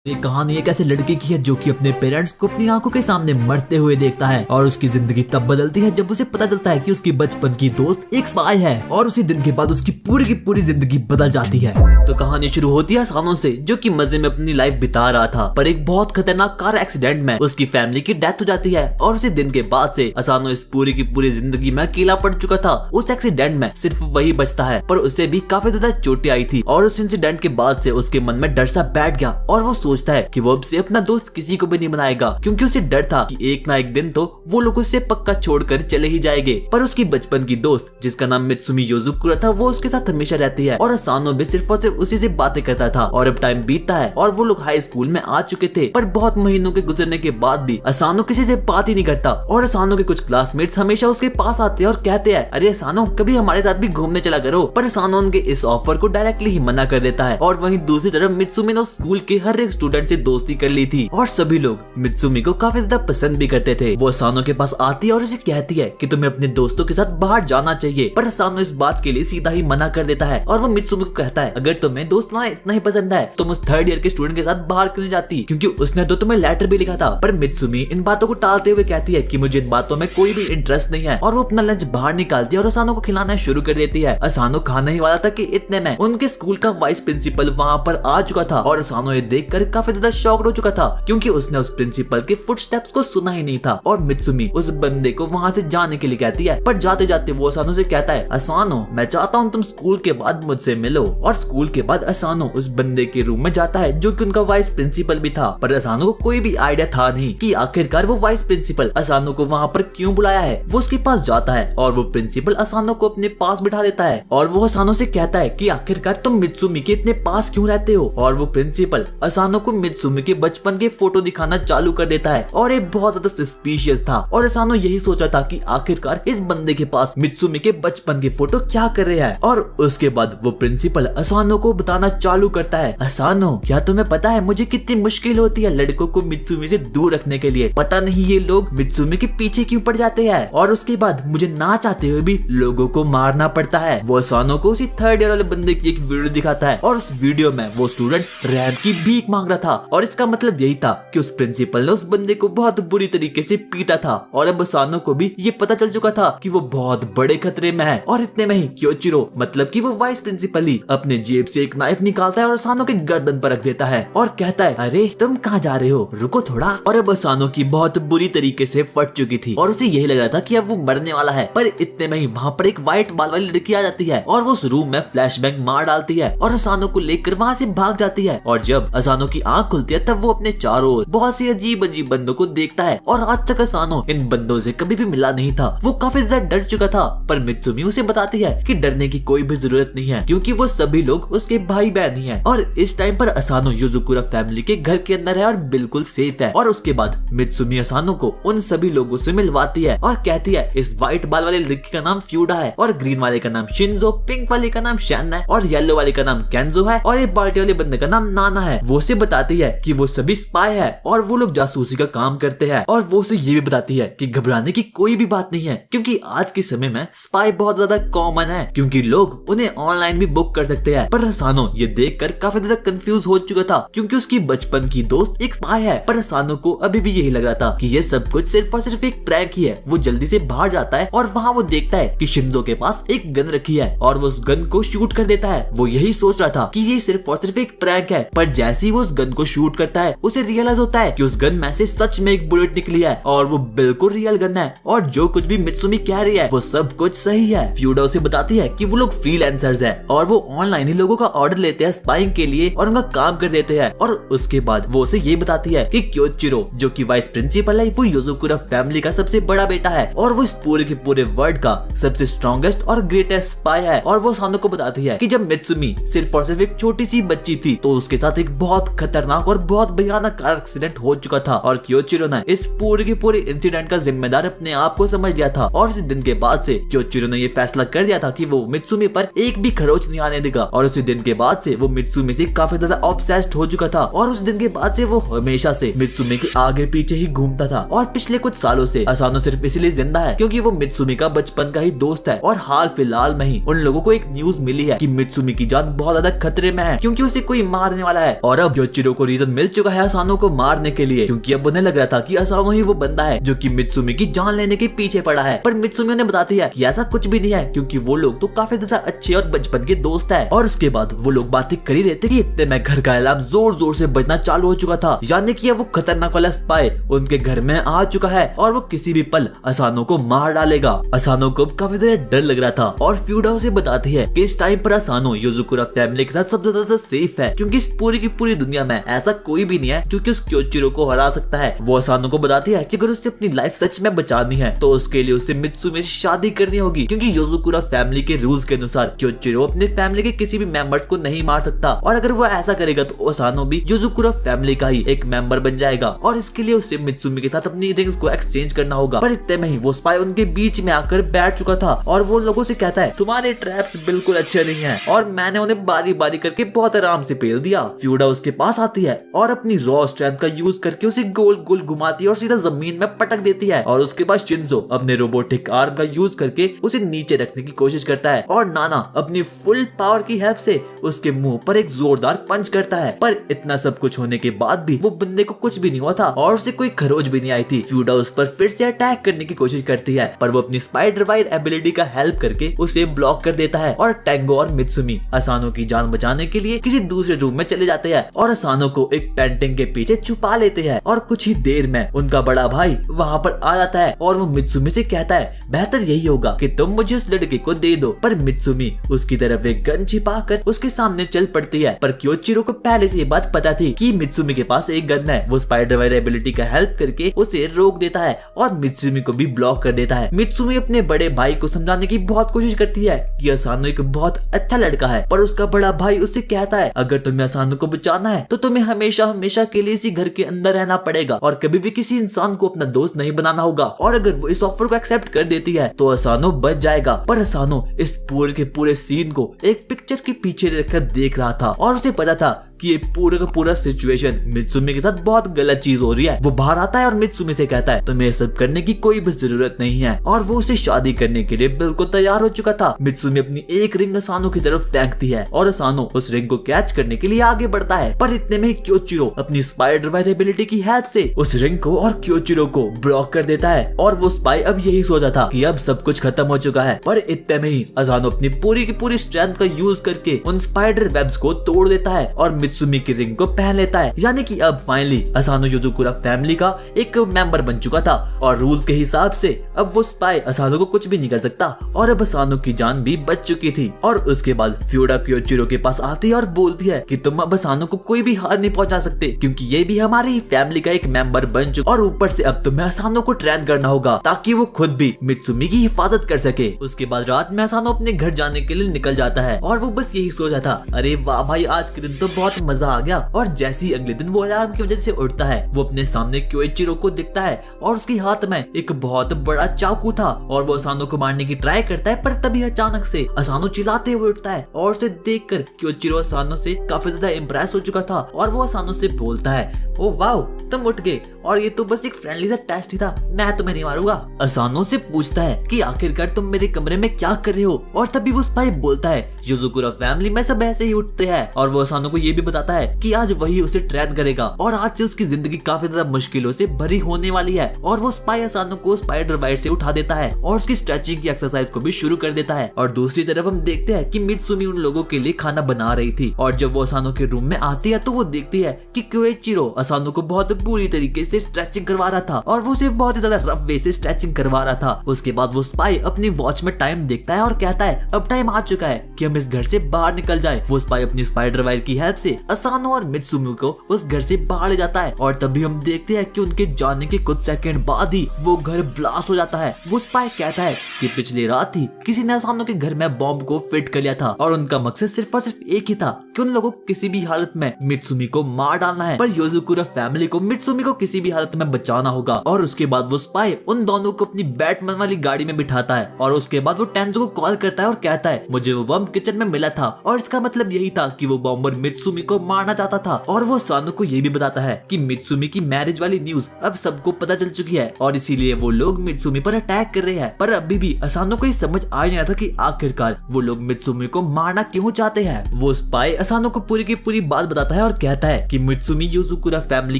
ये कहानी एक ऐसे लड़के की है जो कि अपने पेरेंट्स को अपनी आंखों के सामने मरते हुए देखता है और उसकी जिंदगी तब बदलती है जब उसे पता चलता है कि उसकी बचपन की दोस्त एक स्पाई है और उसी दिन के बाद उसकी पूरी की पूरी जिंदगी बदल जाती है। तो कहानी शुरू होती है असानो से, जो कि मजे में अपनी लाइफ बिता रहा था, पर एक बहुत खतरनाक कार एक्सीडेंट में उसकी फैमिली की डेथ हो जाती है और उसी दिन के बाद से असानो इस पूरी की पूरी जिंदगी में अकेला पड़ चुका था। उस एक्सीडेंट में सिर्फ वही बचता है, पर उसे भी काफी ज्यादा चोटें आई थी और उस इंसिडेंट के बाद से उसके मन में डर सा बैठ गया और वो सोचता है कि वो अब से अपना दोस्त किसी को भी नहीं बनाएगा, क्योंकि उसे डर था कि एक ना एक दिन तो वो लोग उसे पक्का छोड़कर चले ही जाएंगे। पर उसकी बचपन की दोस्त जिसका नाम मित्सुमी योजुकुरा था, वो उसके साथ हमेशा रहती है और असानो भी सिर्फ और सिर्फ उसी से बातें करता था। और अब टाइम बीतता है और वो लोग हाई स्कूल में आ चुके थे, पर बहुत महीनों के गुजरने के बाद भी असानो किसी से बात ही नहीं करता। और असानो के कुछ क्लासमेट्स हमेशा उसके पास आते हैं और कहते हैं, अरे असानो कभी हमारे साथ भी घूमने चला करो। पर असानो उनके इस ऑफर को डायरेक्टली ही मना कर देता है। और वहीं दूसरी तरफ मित्सुमी ने स्कूल के हर एक स्टूडेंट से दोस्ती कर ली थी और सभी लोग मित्सुमी को काफी ज्यादा पसंद भी करते थे। वो असानो के पास आती है और उसे कहती है कि तुम्हें अपने दोस्तों के साथ बाहर जाना चाहिए, पर असानो इस बात के लिए सीधा ही मना कर देता है। और वो मित्सुमी को कहता है, अगर तुम्हें दोस्त ना इतना ही पसंद है तुम उस थर्ड ईयर के स्टूडेंट के साथ बाहर क्यों नहीं जाती, क्योंकि उसने तो तुम्हें लेटर भी लिखा था। पर मित्सुमी इन बातों को टालते हुए कहती है कि मुझे इन बातों में कोई भी इंटरेस्ट नहीं है और वो अपना लंच बाहर निकालती है और असानो को खिलाना शुरू कर देती है। असानो खाना ही वाला था कि इतने में उनके स्कूल का वाइस प्रिंसिपल वहाँ पर आ चुका था और असानो ये देखकर काफी ज्यादा शॉक्ड हो चुका था, क्योंकि उसने उस प्रिंसिपल के फुटस्टेप्स को सुना ही नहीं था। और मित्सुमी उस बंदे को वहाँ से जाने के लिए कहती है, पर जाते जाते वो असानो से कहता है, असानो मैं चाहता हूँ तुम स्कूल के बाद मुझसे मिलो। और स्कूल के बाद असानो उस बंदे के रूम में जाता है जो कि उनका वाइस प्रिंसिपल भी था। पर असानो को कोई भी आइडिया था नहीं कि आखिरकार वो वाइस प्रिंसिपल असानो को वहाँ पर क्यों बुलाया है। वो उसके पास जाता है और वो प्रिंसिपल असानो को अपने पास बिठा देता है और वो असानो से कहता है कि आखिरकार तुम मित्सुमी के इतने पास क्यों रहते हो। और वो प्रिंसिपल असानो को मित्सुमी के बचपन के फोटो दिखाना चालू कर देता है और ये बहुत ज्यादा सस्पिशियस था। और असानो यही सोचा था कि आखिरकार इस बंदे के पास मित्सुमी के बचपन के फोटो क्या कर रहे हैं। और उसके बाद वो प्रिंसिपल असानो को बताना चालू करता है, असानो क्या तुम्हें पता है मुझे कितनी मुश्किल होती है लड़कों को मित्सुमी से दूर रखने के लिए, पता नहीं ये लोग मित्सुमी के पीछे क्यों पड़ जाते हैं और उसके बाद मुझे ना चाहते हुए भी लोगों को मारना पड़ता है। वो असानो को उसी थर्ड ईयर वाले बंदे की एक वीडियो दिखाता है और उस वीडियो में वो स्टूडेंट रैंप की भीख मांग रहा था और इसका मतलब यही था कि उस प्रिंसिपल ने उस बंदे को बहुत बुरी तरीके से पीटा था। और अब असानो को भी ये पता चल चुका था कि वो बहुत बड़े खतरे में है। और इतने में ही क्योचिरो मतलब कि वो वाइस प्रिंसिपल ही अपने जेब से एक नाइफ निकालता है और असानो के गर्दन पर रख देता है और कहता है, अरे तुम कहाँ जा रहे हो, रुको थोड़ा। और अब असानो की बहुत बुरी तरीके से फट चुकी थी और उसे यही लग रहा था कि अब वो मरने वाला है। पर इतने में ही वहाँ पर एक व्हाइट बाल वाली लड़की आ जाती है और वो उस रूम में फ्लैशबैंग मार डालती है और असानो को लेकर वहाँ से भाग जाती है। और जब असानो की आंख खुलती है तब वो अपने चारों ओर बहुत सी अजीब अजीब बंदों को देखता है और आज तक असानो इन बंदों से कभी भी मिला नहीं था। वो काफी ज्यादा डर चुका था, पर मित्सुमी उसे बताती है कि डरने की कोई भी जरूरत नहीं है, क्योंकि वो सभी लोग उसके भाई बहन ही हैं। और इस टाइम पर असानो योजुकुरा फैमिली के घर के अंदर है और बिल्कुल सेफ है। और उसके बाद मित्सुमी असानो को उन सभी लोगों से मिलवाती है और कहती है, इस व्हाइट बाल वाले लड़की का नाम फ्यूडा है और ग्रीन वाले का नाम शिंजो, पिंक वाले का नाम शैन है और येलो वाले का नाम केंजो है और ये बाल्टी वाले बंदे का नाम नाना है। वो उसे बताती है कि वो सभी स्पाई है और वो लोग जासूसी का काम करते हैं। और वो उसे ये भी बताती है कि घबराने की कोई भी बात नहीं है, क्योंकि आज के समय में स्पाई बहुत ज्यादा कॉमन है, क्योंकि लोग उन्हें ऑनलाइन भी बुक कर सकते हैं। पर असानो ये देखकर काफी ज्यादा कंफ्यूज हो चुका था, क्योंकि उसकी बचपन की दोस्त एक स्पाई है। पर असानो को अभी भी यही लग रहा था कि ये सब कुछ सिर्फ और सिर्फ एक प्रैंक ही है। वो जल्दी से बाहर जाता है और वहाँ वो देखता है कि शिंजो के पास एक गन रखी है और वो उस गन को शूट कर देता है। वो यही सोच रहा था कि ये सिर्फ और सिर्फ एक प्रैंक है, पर जैसे ही वो उस गन को शूट करता है उसे रियलाइज होता है कि उस गन में से सच में एक बुलेट निकली है और वो बिल्कुल रियल गन है और जो कुछ भी मित्सुमी कह रही है वो सब कुछ सही है। फ्यूडा उसे बताती है कि वो लोग फ्रीलांसर्स है और वो ऑनलाइन ही लोगों का ऑर्डर लेते हैं स्पाइंग के लिए और उनका काम कर देते हैं। और उसके बाद वो उसे ये बताती है कि क्योचिरो जो कि वाइस प्रिंसिपल है वो योजुकुरा फैमिली का सबसे बड़ा बेटा है और वो इस पूरे के पूरे वर्ल्ड का सबसे स्ट्रॉन्गेस्ट और ग्रेटेस्ट स्पाई है। और वो सानो को बताती है कि जब मित्सुमी सिर्फ और सिर्फ एक छोटी सी बच्ची थी तो उसके साथ एक बहुत खतरनाक और बहुत भयानक कार एक्सीडेंट हो चुका था और क्योचिरो ने इस पूरे के पूरे इंसिडेंट का जिम्मेदार अपने आप को समझ लिया था। और उसी दिन के बाद से क्योचिरो ने ये फैसला कर दिया था कि वो मित्सुमी पर एक भी खरोच नहीं आने देगा। और उसी दिन के बाद से वो मित्सुमी से काफी ज्यादा ऑब्सेस्ड हो चुका था और उस दिन के बाद से वो हमेशा से मित्सुमी के आगे पीछे ही घूमता था। और पिछले कुछ सालों से असानो सिर्फ इसलिए जिंदा है क्योंकि वो मित्सुमी का बचपन का ही दोस्त है। और हाल फिलहाल में उन लोगों को एक न्यूज मिली है कि मित्सुमी की जान बहुत ज्यादा खतरे में है क्योंकि उसे कोई मारने वाला है। और अब क्योचिरो को रीजन मिल चुका है असानो को मारने के लिए, क्योंकि अब उन्हें लग रहा था कि असानो ही वो बंदा है जो कि मित्सुमी की जान लेने के पीछे पड़ा है। पर मित्सुमी उन्हें बताती है कि ऐसा कुछ भी नहीं है, क्योंकि वो लोग तो काफी ज्यादा अच्छे और बचपन के दोस्त है। और उसके बाद वो लोग बातें कर ही रहे थे कि इतने में घर का अलार्म जोर जोर से बजना चालू हो चुका था, यानी कि वो खतरनाक वाला स्पाई उनके घर में आ चुका है और वो किसी भी पल असानो को मार डालेगा। असानो को काफी ज्यादा डर लग रहा था और फ्यूडा उसे बताती है कि इस टाइम पर असानो योजुकुरा फैमिली के साथ सबसे ज्यादा सेफ है, क्योंकि इस पूरी की पूरी दुनिया में ऐसा कोई भी नहीं है जो कि उस क्योचिरो को हरा सकता है। वो असानो को बताती है कि अगर उसे अपनी लाइफ सच में बचानी है तो उसके लिए उसे मित्सुमी से शादी करनी होगी, क्योंकि योजुकुरा फैमिली के रूल्स के अनुसार क्योचिरो अपने फैमिली के किसी भी मेंबर्स को नहीं मार सकता, और अगर वो ऐसा करेगा तो असानो भी योजुकुरा फैमिली का ही एक मेंबर बन जाएगा, और इसके लिए उसे मित्सुमी के साथ अपनी रिंग्स को एक्सचेंज करना होगा। पर इतने में ही वो स्पाई उनके बीच में आकर बैठ चुका था और वो लोगों से कहता है तुम्हारे ट्रैप्स बिल्कुल अच्छे नहीं हैं और मैंने उन्हें बारी बारी करके बहुत आराम से पेल दिया। फ्यूडा उसके पास आती है और अपनी रॉ स्ट्रेंथ का यूज करके उसे गोल गोल घुमाती है और सीधा जमीन में पटक देती है, और उसके बाद शिंजो अपने रोबोटिक आर्म का यूज करके उसे नीचे रखने की कोशिश करता है, और नाना अपनी फुल पावर की हेल्प से उसके मुंह पर एक जोरदार पंच करता है। पर इतना सब कुछ होने के बाद भी वो बंदे को कुछ भी नहीं हुआ था और उसे कोई खरोच भी नहीं आई थी। फ्यूडा उस पर फिर से अटैक करने की कोशिश करती है, पर वो अपनी स्पाइडर वाइर एबिलिटी का हेल्प करके उसे ब्लॉक कर देता है, और टेंगो और मित्सुमी असानो की जान बचाने के लिए किसी दूसरे रूम में चले जाते हैं और असानो को एक पेंटिंग के पीछे छुपा लेते हैं। और कुछ ही देर में उनका बड़ा भाई वहाँ पर आ जाता है और वो मित्सुमी से कहता है बेहतर यही होगा कि तुम मुझे उस लड़के को दे दो। पर मित्सुमी उसकी तरफ एक गन छिपाकर उसके सामने चल पड़ती है, पर क्योचिरो को पहले से ये बात पता थी कि मित्सुमी के पास एक गन है। वो स्पाइडर वाइर एबिलिटी का हेल्प करके उसे रोक देता है और मित्सुमी को भी ब्लॉक कर देता है। मित्सुमी अपने बड़े भाई को समझाने की बहुत कोशिश करती है कि असानो एक बहुत अच्छा लड़का है, पर उसका बड़ा भाई उससे कहता है अगर तुम्हें असानो को बचाना है तो तुम्हें हमेशा हमेशा के लिए इसी घर के अंदर रहना पड़ेगा और कभी भी किसी इंसान को अपना दोस्त नहीं बनाना होगा, और अगर वो इस ऑफर को एक्सेप्ट कर देती है तो असानो बच जाएगा। पर असानो इस पूरे के पूरे सीन को एक पिक्चर के पीछे रखकर देख रहा था और उसे पता था कि ये पूरा का पूरा सिचुएशन मित्सुमी के साथ बहुत गलत चीज हो रही है। वो बाहर आता है और मित्सुमी से कहता है तुम्हें सब करने की कोई भी जरूरत नहीं है, और वो उसे शादी करने के लिए बिल्कुल तैयार हो चुका था। मित्सुमी अपनी एक रिंग असानो की तरफ फेंकती है और असानो उस रिंग को कैच करने के लिए आगे बढ़ता है, पर इतने में ही क्योचिरो अपनी स्पाइडर वाइर एबिलिटी की हेल्प से उस रिंग को और क्योचिरो को ब्लॉक कर देता है, और वो स्पाई अब यही सोचा था कि अब सब कुछ खत्म हो चुका है। पर इतने में ही असानो अपनी पूरी की पूरी स्ट्रेंथ का यूज करके उन स्पाइडर वेब्स को तोड़ देता है और मित्सुमी की रिंग को पहन लेता है, यानी कि अब फाइनली असानो योजुकुरा फैमिली का एक मेंबर बन चुका था, और रूल्स के हिसाब से अब वो स्पाई असानो को कुछ भी नहीं कर सकता, और अब असानो की जान भी बच चुकी थी। और उसके बाद फ्यूडा क्योचिरो के पास आती है और बोलती है कि तुम अब असानो को कोई भी हार नहीं पहुंचा सकते, क्योंकि ये भी हमारी फैमिली का एक मेंबर बन चुका, और ऊपर से अब तुम्हें असानो को ट्रेन करना होगा ताकि वो खुद भी मित्सुमी की हिफाजत कर सके। उसके बाद रात में असानो अपने घर जाने के लिए निकल जाता है और वो बस यही सोचा था अरे वाह भाई आज के दिन तो बहुत मजा आ गया। और जैसे ही अगले दिन वो अलार्म की वजह से उठता है वो अपने सामने क्योचिरो को दिखता है और उसके हाथ में एक बहुत बड़ा चाकू था और वो असानो को मारने की ट्राई करता है, पर तभी अचानक से असानो चिल्लाते हुए उठता है और उसे देखकर क्योचिरो असानो से काफी ज्यादा इम्प्रेस हो चुका था और वो असानो से बोलता है ओ वाओ तुम उठ गए और ये तो बस एक फ्रेंडली सा टेस्ट ही था, मैं तुम्हें नहीं मारूंगा। असानो से पूछता है कि आखिरकार तुम मेरे कमरे में क्या कर रहे हो, और तभी वो स्पाई बोलता है योजुकुरा फैमिली में सब ऐसे ही उठते हैं, और वो असानो को ये भी बताता है कि आज वही उसे ट्रेन करेगा और आज से उसकी जिंदगी काफी ज्यादा मुश्किलों से भरी होने वाली है। और वो स्पाई असानो को स्पाइडर बाइट से उठा देता है और उसकी स्ट्रेचिंग की एक्सरसाइज को भी शुरू कर देता है। और दूसरी तरफ हम देखते हैं कि मित्सुमी उन लोगों के लिए खाना बना रही थी, और जब वो असानो के रूम में आती है तो वो देखती है कि क्योचिरो असानो को बहुत बुरी तरीके से स्ट्रेचिंग करवा रहा था और वो उसे बहुत ही ज्यादा रफ वे से स्ट्रेचिंग करवा रहा था। उसके बाद वो स्पाई अपनी वॉच में टाइम देखता है और कहता है अब टाइम आ चुका है कि हम इस घर से बाहर निकल जाए। वो स्पाई अपनी स्पाइडर वाइर की हेल्प से असानो और मित्सुमी को उस घर से बाहर ले जाता है, और तभी हम देखते हैं कि उनके जाने के कुछ सेकंड बाद ही वो घर ब्लास्ट हो जाता है। वो स्पाई कहता है कि पिछली रात ही किसी ने असानो के घर में बॉम्ब को फिट कर लिया था और उनका मकसद सिर्फ और सिर्फ एक ही था कि उन लोगों को किसी भी हालत में मित्सुमी को मार डालना है। पर योजुकुरा योजुकुरा फैमिली को मित्सुमी को किसी भी हालत में बचाना होगा। और उसके बाद वो स्पाई उन दोनों को अपनी बैटमैन वाली गाड़ी में बिठाता है और उसके बाद वो टेंजो को कॉल करता है और कहता है मुझे वो बम किचन में मिला था और इसका मतलब यही था कि वो बॉम्बर मित्सुमी को मारना चाहता था। और वो असानो को ये भी बताता है कि मित्सुमी की मैरिज वाली न्यूज अब सबको पता चल चुकी है और इसीलिए वो लोग मित्सुमी पर अटैक कर रहे हैं। पर अभी भी असानो को ये समझ आ नहीं रहा था कि आखिरकार वो लोग मित्सुमी को मारना क्यों चाहते हैं। वो स्पाई असानो को पूरी की पूरी बात बताता है और कहता है कि मित्सुमी योजुकुरा फैमिली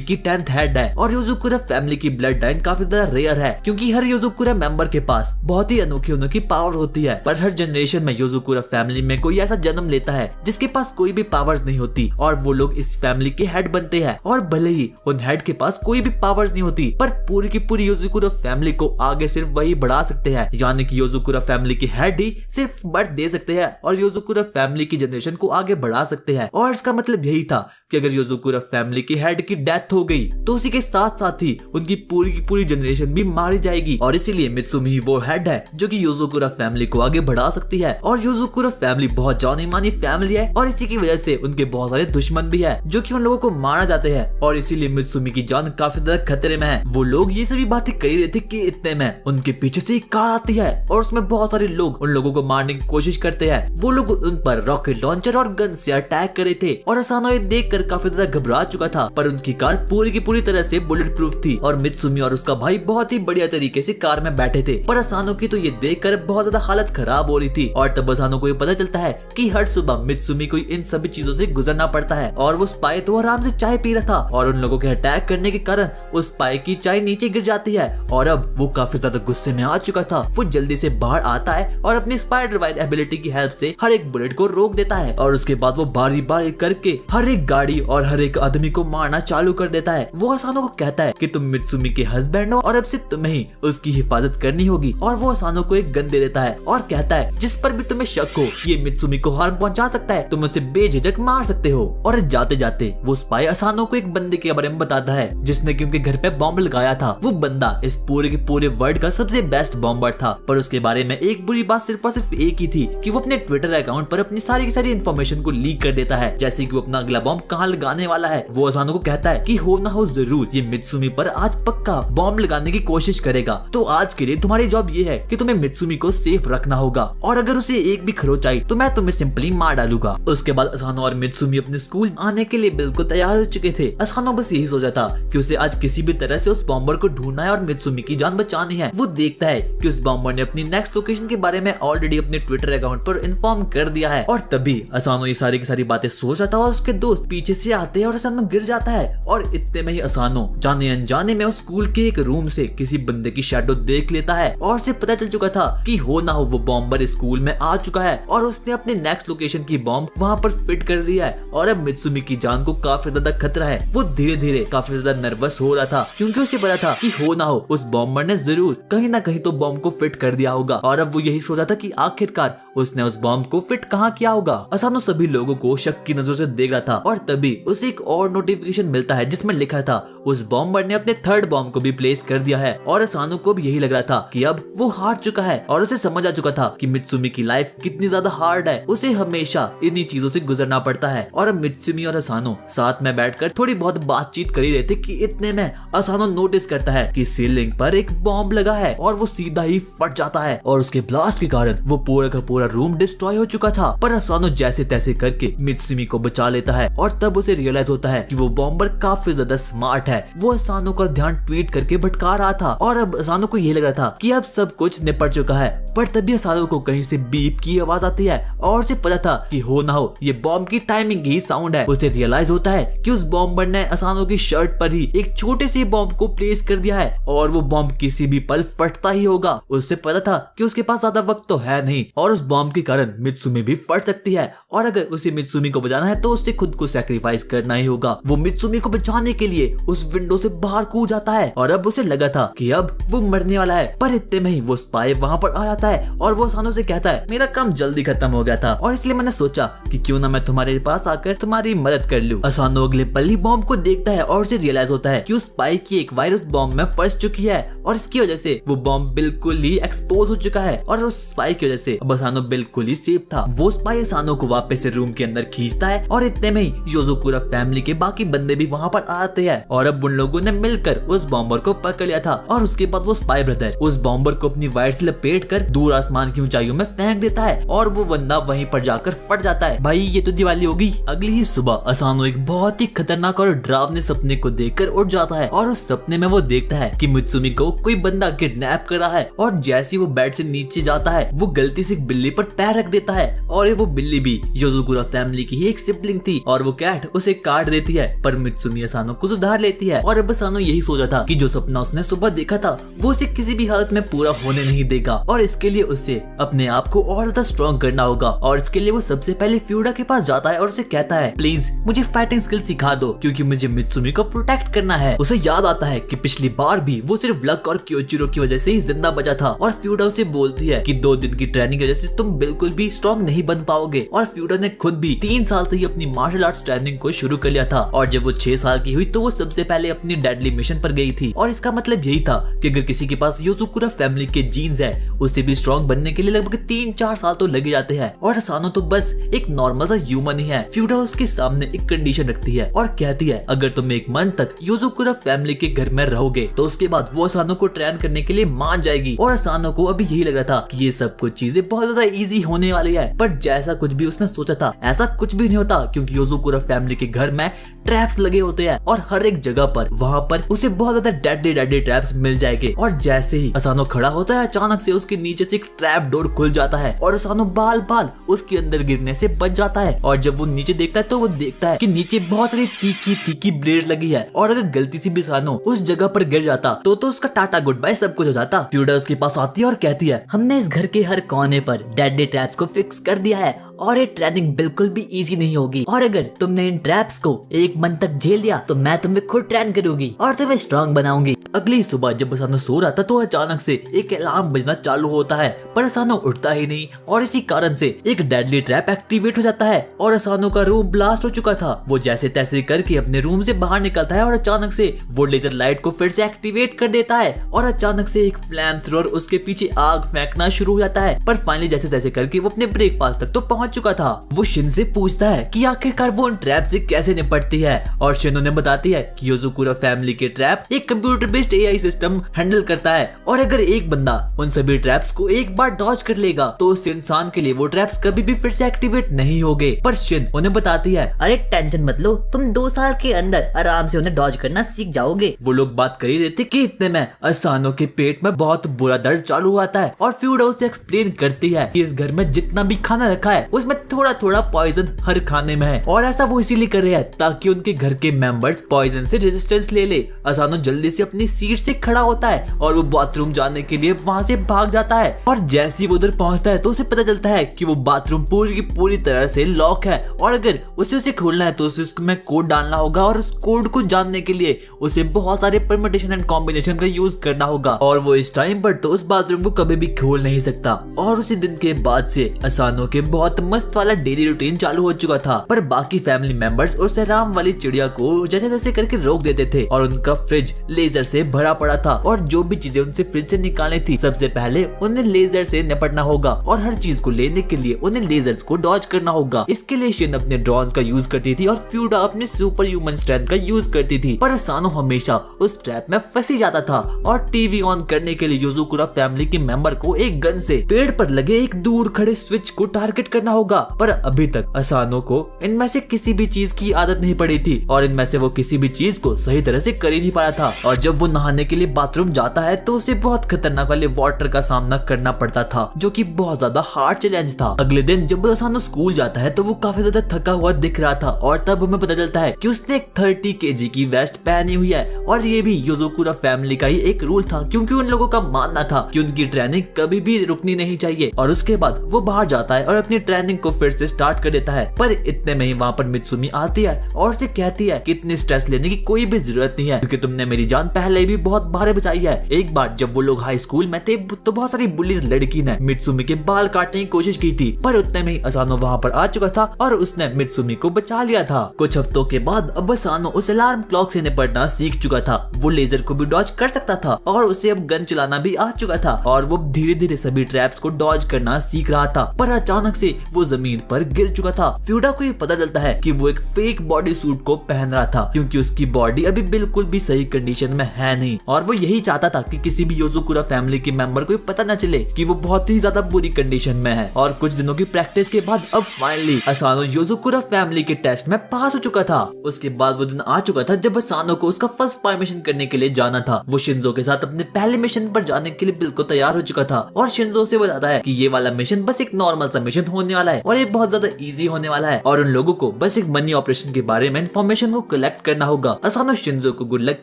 की 10th हेड है और योजुकुरा फैमिली की ब्लड लाइन काफी ज्यादा रेयर है क्योंकि हर योजुकुरा मेंबर के पास बहुत ही अनोखी पावर होती है। पर हर जनरेशन में योजुकुरा फैमिली में कोई ऐसा जन्म लेता है जिसके पास कोई भी पावर्स नहीं होती और वो लोग इस फैमिली के हेड बनते हैं। और भले ही उन हेड के पास कोई भी पावर्स नहीं होती पर पूरी की पूरी योजुकुरा फैमिली को आगे सिर्फ वही बढ़ा सकते हैं, यानी कि योजुकुरा फैमिली के हेड ही सिर्फ बर्थ दे सकते हैं और योजुकुरा फैमिली की जनरेशन को आगे बढ़ा सकते हैं। और इसका मतलब यही था कि अगर योजुकुरा फैमिली की हेड की डेथ हो गई तो उसी के साथ साथ ही उनकी पूरी की पूरी जनरेशन भी मारी जाएगी। और इसीलिए मित्सुमी वो हेड है जो कि योजुकुरा फैमिली को आगे बढ़ा सकती है। और योजुकुरा फैमिली बहुत जानी मानी फैमिली है और इसी की वजह से उनके बहुत सारे दुश्मन भी है जो कि उन लोगों को मारना चाहते हैं और इसीलिए मित्सुमी की जान काफी ज्यादा खतरे में है। वो लोग ये सभी बातें कर रहे थे कि इतने में उनके पीछे से एक कार आती है और उसमें बहुत सारे लोग उन लोगों को मारने की कोशिश करते हैं। वो लोग उन पर रॉकेट लॉन्चर और गन से अटैक कर रहे थे और असानो ये देखकर काफी ज्यादा घबरा चुका था। पर उनकी कार पूरी की पूरी तरह से बुलेट प्रूफ थी और मित्सुमी और उसका भाई बहुत ही बढ़िया तरीके से कार में बैठे थे। पर असानो की तो ये देखकर बहुत ज्यादा हालत खराब हो रही थी और तब असानो को ये पता चलता है कि हर सुबह मित्सुमी को इन सभी चीजों से गुजरना पड़ता है। और वो स्पाई तो आराम से चाय पी रहा था और उन लोगों के अटैक करने के कारण उस स्पाई की चाय नीचे गिर जाती है और अब वो काफी ज्यादा गुस्से में आ चुका था। वो जल्दी से बाहर आता है और अपनी स्पाइडर वाइड एबिलिटी की हेल्प से हर एक बुलेट को रोक देता है और उसके बाद वो बारी बारी करके हर एक गाड़ी और हर एक आदमी को मारना चालू कर देता है। वो असानो को कहता है कि तुम मित्सुमी के हस्बैंड हो और अब से तुम्हें ही उसकी हिफाजत करनी होगी। और वो असानो को एक गन दे देता है और कहता है जिस पर भी तुम्हें शक हो ये मित्सुमी को हार्म पहुंचा सकता है, तुम उसे बेझिझक मार सकते हो। और जाते जाते वो स्पाई असानो को एक बंदे के बारे में बताता है जिसने कि उनके घर पे बॉम्ब लगाया था। वो बंदा इस पूरे के पूरे वर्ल्ड का सबसे बेस्ट बॉम्बर था। पर उसके बारे में एक बुरी बात सिर्फ और सिर्फ एक ही थी कि वो अपने ट्विटर अकाउंट पर अपनी सारी की सारी इन्फॉर्मेशन को लीक कर देता है, जैसे कि वो अपना अगला बॉम्ब कहाँ लगाने वाला है। वो असानो को कहता है कि हो ना हो जरूर ये मित्सुमी पर आज पक्का बॉम्ब लगाने की कोशिश करेगा। तो आज के लिए तुम्हारी जॉब ये है कि तुम्हें मित्सुमी को सेफ रखना होगा और अगर उसे एक भी खरोच आई तो मैं तुम्हें सिंपली मार डालूंगा। उसके बाद असानो और मित्सुमी अपने स्कूल आने के लिए बिल्कुल तैयार हो चुके थे। असानो बस यही सोचा था कि उसे आज किसी भी तरह से उस बॉम्बर को ढूंढना है और मित्सुमी की जान बचानी है। वो देखता है कि उस बॉम्बर ने अपनी नेक्स्ट लोकेशन के बारे में ऑलरेडी अपने ट्विटर अकाउंट पर इन्फॉर्म कर दिया है। और तभी असानो ये सारी की सारी बातें सोच रहा था और उसके दोस्त पीछे से आते हैं और असानो गिर जाता है। और इतने में ही असानो जाने अनजाने में उस स्कूल के एक रूम से किसी बंदे की शैडो देख लेता है और उसे पता चल चुका था कि हो ना हो वो बॉम्बर स्कूल में आ चुका है और उसने अपने नेक्स्ट लोकेशन की बॉम्ब वहाँ पर फिट कर दिया है। और अब मित्सुमी की जान को काफी ज्यादा खतरा है। वो धीरे धीरे काफी ज्यादा नर्वस हो रहा था क्योंकि उसे पता था कि हो ना हो उस बॉम्बर ने जरूर कहीं ना कहीं तो बॉम्ब को फिट कर दिया होगा। और अब वो यही सोचा था कि आखिरकार उसने उस बॉम्ब को फिट कहाँ किया होगा। असानो सभी लोगों को शक की नजर से देख रहा था और तभी उसे एक और नोटिफिकेशन मिलता है जिसमें लिखा था उस बॉम्बर ने अपने थर्ड बॉम्ब को भी प्लेस कर दिया है। और असानो को भी यही लग रहा था कि अब वो हार चुका है और उसे समझ आ चुका था कि मित्सुमी की लाइफ कितनी ज्यादा हार्ड है, उसे हमेशा इन्हीं चीजों से गुजरना पड़ता है। और अब मित्सुमी और असानो साथ में बैठकर थोड़ी बहुत बातचीत कर ही रहे थे कि इतने में असानो नोटिस करता है कि सीलिंग पर एक बॉम्ब लगा है और वो सीधा ही फट जाता है और उसके ब्लास्ट के कारण वो पूरा का पूरा रूम डिस्ट्रॉय हो चुका था। पर असानो जैसे तैसे करके मित्सुमी को बचा लेता है और तब उसे रियलाइज होता है कि वो बॉम्बर काफी ज्यादा स्मार्ट है। वो असानो का ध्यान ट्वीट करके भटका रहा था और अब असानो को ये लग रहा था कि अब सब कुछ निपट चुका है। पर तभी असानो को कहीं से बीप की आवाज आती है और उसे पता था कि हो ना हो ये बॉम्ब की टाइमिंग ही साउंड है। उसे रियलाइज होता है कि उस बॉम्बर ने असानो की शर्ट पर ही एक छोटे से बॉम्ब को प्लेस कर दिया है और वो बॉम्ब किसी भी पल फटता ही होगा। उसे पता था कि उसके पास ज्यादा वक्त तो है नहीं और उस बॉम्ब के कारण मित्सुमी भी फट सकती है और अगर उसे मित्सुमी को बचाना है तो उसे खुद को सैक्रिफाइस करना ही होगा। वो मित्सुमी को बचाने के लिए उस विंडो से बाहर कूद जाता है और अब उसे लगा था कि अब वो मरने वाला है। पर इतने में ही वो स्पाई वहाँ पर आ जाता आता है और वो असानो से कहता है मेरा काम जल्दी खत्म हो गया था और इसलिए मैंने सोचा कि क्यों ना मैं तुम्हारे पास आकर तुम्हारी मदद कर लूं। असानो अगले पल ही बॉम्ब को देखता है और उसे रियलाइज होता है कि उस स्पाई की एक वायरस बॉम्ब में फंस चुकी है और इसकी वजह से वो बॉम्ब बिल्कुल ही एक्सपोज हो चुका है और उस स्पाई की वजह से अब असानो बिल्कुल ही सेफ था। वो स्पाई असानो को वापस से रूम के अंदर खींचता है और इतने में ही योज़ोकुरा फैमिली के बाकी बंदे भी वहाँ पर आते हैं और अब उन लोगों ने मिलकर उस बॉम्बर को पकड़ लिया था और उसके बाद वो स्पाई ब्रदर उस बॉम्बर को अपनी वायर से लपेट कर दूर आसमान की ऊंचाइयों में फेंक देता है और वो बंदा वहीं पर जाकर फट जाता है। भाई ये तो दिवाली होगी। अगली ही सुबह असानो एक बहुत ही खतरनाक और डरावने सपने को देखकर उठ जाता है और उस सपने में वो देखता है कि मित्सुमी को कोई बंदा किडनैप कर रहा है और जैसे वो बेड से नीचे जाता है वो गलती से एक बिल्ली पर पैर रख देता है और वो बिल्ली भी योज़ोकुरा फैमिली की ही एक सिबलिंग थी और वो कैट उसे काट देती है, पर मित्सुमी असानो को सुधार लेती है और अब असानो यही सोचा था कि जो सपना उसने सुबह देखा था वो उसे किसी भी हालत में पूरा होने नहीं देगा और इसके लिए उसे अपने आप को और ज्यादा स्ट्रॉन्ग करना होगा और इसके लिए वो सबसे पहले फ्यूडा के पास जाता है और उसे कहता है प्लीज मुझे फाइटिंग स्किल सिखा दो क्योंकि मुझे मित्सुमी को प्रोटेक्ट करना है। उसे याद आता है कि पिछली बार भी वो सिर्फ लक और क्योचिरो की वजह से ही जिंदा बचा था और फ्यूडा उसे बोलती है कि 2 दिन की ट्रेनिंग की वजह से तुम बिल्कुल भी स्ट्रॉन्ग नहीं बन पाओगे और फ्यूडा ने खुद भी 3 साल से ही अपनी मार्शल आर्ट्स ट्रेनिंग को शुरू कर लिया था और जब वो 6 साल की हुई तो वो सबसे पहले अपनी डेडली मिशन पर गई थी और इसका मतलब यही था कि अगर किसी के पास योज़ोकुरा फैमिली के जीन्स है उसे भी स्ट्रॉन्ग बनने के लिए लगभग 3-4 साल तो लगे जाते हैं और असानो तो बस एक नॉर्मल सा ह्यूमन ही है। फ्यूडा उसके सामने एक कंडीशन रखती है और कहती है अगर तुम 1 मंथ तक योज़ोकुरा फैमिली के घर में रहोगे तो उसके बाद वो असानो को ट्रेन करने के लिए मान जाएगी और असानो को अभी यही लग रहा था कि ये सब कुछ चीजें बहुत ज्यादा इजी होने वाली है, पर जैसा कुछ भी उसने सोचा था ऐसा कुछ भी नहीं होता क्योंकि योज़ोकुरा फैमिली के घर में ट्रैप्स लगे होते हैं और हर एक जगह पर वहाँ पर उसे बहुत ज्यादा डेडली ट्रैप्स मिल जाएंगे और जैसे ही असानो खड़ा होता है अचानक से उसके नीचे से एक ट्रैप डोर खुल जाता है और असानो बाल बाल उसके अंदर गिरने से बच जाता है और जब वो नीचे देखता है तो वो देखता है कि नीचे बहुत सारी तीखी ब्लेड लगी है और अगर गलती से भी असानो उस जगह पर गिर जाता तो उसका टाटा गुड बाय सब कुछ हो जाता। फ्यूडा उसके पास आती है और कहती है हमने इस घर के हर कोने पर डेडली ट्रैप्स को फिक्स कर दिया है और ये ट्रेनिंग बिल्कुल भी इजी नहीं होगी और अगर तुमने इन ट्रैप्स को 1 मंथ तक झेल लिया तो मैं तुम्हें खुद ट्रेन करूंगी और तुम्हें स्ट्रॉन्ग बनाऊंगी। अगली सुबह जब असानो सो रहा था तो अचानक से एक अलार्म बजना चालू होता है पर असानो उठता ही नहीं और इसी कारण से एक डेडली ट्रैप एक्टिवेट हो जाता है और असानो का रूम ब्लास्ट हो चुका था। वो जैसे तैसे करके अपने रूम से बाहर निकलता है और अचानक से वो लेजर लाइट को फिर से एक्टिवेट कर देता है और अचानक से एक फ्लैम थ्रोअर उसके पीछे आग फेंकना शुरू हो जाता है, पर फाइनली जैसे तैसे करके वो अपने ब्रेकफास्ट तक तो पहुंच चुका था। वो शिन से पूछता है कि आखिरकार वो उन ट्रैप से कैसे निपटती है और शिन उन्हें बताती है कि योज़ोकुरा फैमिली के ट्रैप एक computer based AI system handle करता है और अगर एक बंदा उन सभी ट्रैप्स को एक बार डॉज कर लेगा तो उस इंसान के लिए वो ट्रैप्स कभी भी फिर से एक्टिवेट नहीं होंगे। पर शिन उन्हें बताती है अरे टेंशन मत लो, तुम 2 साल के अंदर आराम से उन्हें डॉज करना सीख जाओगे। वो लोग बात कर ही रहे थे कि इतने में असानो के पेट में बहुत बुरा दर्द चालू हुआ है और फ्यूडा उसे एक्सप्लेन करती है कि इस घर में जितना भी खाना रखा है उसमें थोड़ा पॉइजन हर खाने में है और ऐसा वो इसीलिए कर रहे हैं ताकि उनके घर के मेंबर्स पॉइजन से रेजिस्टेंस ले ले। असानो जल्दी से अपनी सीट से खड़ा होता है और वो बाथरूम जाने के लिए वहाँ से भाग जाता है और जैसे ही वो उधर पहुँचता है तो उसे पता चलता है कि वो बाथरूम पूरी की पूरी तरह से लॉक है और अगर उसे खोलना है तो उसे उसमें कोड डालना होगा और उस कोड को जानने के लिए उसे बहुत सारे परम्यूटेशन एंड कॉम्बिनेशन का यूज करना होगा और वो इस टाइम पर तो उस बाथरूम को कभी भी खोल नहीं सकता। और उसी दिन के बाद से असानो के बहुत मस्त वाला डेली रूटीन चालू हो चुका था, पर बाकी फैमिली मेंबर्स उस आराम वाली चिड़िया को जैसे तैसे करके रोक देते थे और उनका फ्रिज लेजर से भरा पड़ा था और जो भी चीजें उनसे फ्रिज से निकालनी थी सबसे पहले उन्हें लेजर से निपटना होगा और हर चीज को लेने के लिए उन्हें लेजर्स को डॉज करना होगा। इसके लिए शिन अपने ड्रोन्स का यूज करती थी और फ्यूडा अपने सुपर ह्यूमन स्ट्रेंथ का यूज करती थी, पर असानो हमेशा उस ट्रैप में फंसी जाता था और टीवी ऑन करने के लिए योज़ोकुरा फैमिली के मेंबर को एक गन से पेड़ पर लगे एक दूर खड़े स्विच को टारगेट करना होगा। पर अभी तक असानो को इनमें से किसी भी चीज की आदत नहीं पड़ी थी और इनमें से वो किसी भी चीज को सही तरह से कर ही नहीं पाया था और जब वो नहाने के लिए बाथरूम जाता है तो उसे बहुत खतरनाक वाले वाटर का सामना करना पड़ता था जो कि बहुत ज्यादा हार्ड चैलेंज था। अगले दिन जब असानो स्कूल जाता है तो वो काफी ज्यादा थका हुआ दिख रहा था और तब हमें पता चलता है कि उसने एक 30 kg की वेस्ट पहनी हुई है और ये भी योज़ोकुरा फैमिली का ही एक रूल था, क्योंकि उन लोगों का मानना था कि उनकी ट्रेनिंग कभी भी रुकनी नहीं चाहिए। और उसके बाद वो बाहर जाता है और अपनी ट्रेनिंग को फिर से स्टार्ट कर देता है। पर इतने में ही वहाँ पर मित्सुमी आती है और उसे कहती है कि इतनी स्ट्रेस लेने की कोई भी जरूरत नहीं है, क्योंकि तुमने मेरी जान पहले भी बहुत भारी बचाई है। एक बार जब वो लोग हाई स्कूल में थे तो बहुत सारी बुलीज लड़की ने मित्सुमी के बाल काटने की कोशिश की थी, पर उतने में ही असानो वहाँ पर आ चुका था और उसने मित्सुमी को बचा लिया था। कुछ हफ्तों के बाद अब असानो उस अलार्म क्लॉक से निपटना सीख चुका था। वो लेजर को भी डॉज कर सकता था और उसे अब गन चलाना भी आ चुका था और वो धीरे धीरे सभी ट्रैप्स को डॉज करना सीख रहा था। पर अचानक से वो जमीन पर गिर चुका था। फ्यूडा को ये पता चलता है कि वो एक फेक बॉडी सूट को पहन रहा था, क्योंकि उसकी बॉडी अभी बिल्कुल भी सही कंडीशन में है नहीं, और वो यही चाहता था कि किसी भी योज़ोकुरा फैमिली के मेंबर को पता न चले कि वो बहुत ही ज्यादा बुरी कंडीशन में है। और कुछ दिनों की प्रैक्टिस के बाद अब फाइनली असानो योज़ोकुरा फैमिली के टेस्ट में पास हो चुका था। उसके बाद वो दिन आ चुका था जब असानो को उसका फर्स्ट स्पाई मिशन करने के लिए जाना था। वो शिंजो के साथ अपने पहले मिशन पर जाने के लिए बिल्कुल तैयार हो चुका था और शिंजो से बताता है कि ये वाला मिशन बस एक नॉर्मल सा मिशन होने वाला है और ये बहुत ज्यादा इजी होने वाला है और उन लोगों को बस एक मनी ऑपरेशन के बारे में इन्फॉर्मेशन को कलेक्ट करना होगा। असानो शिंजो को गुड लक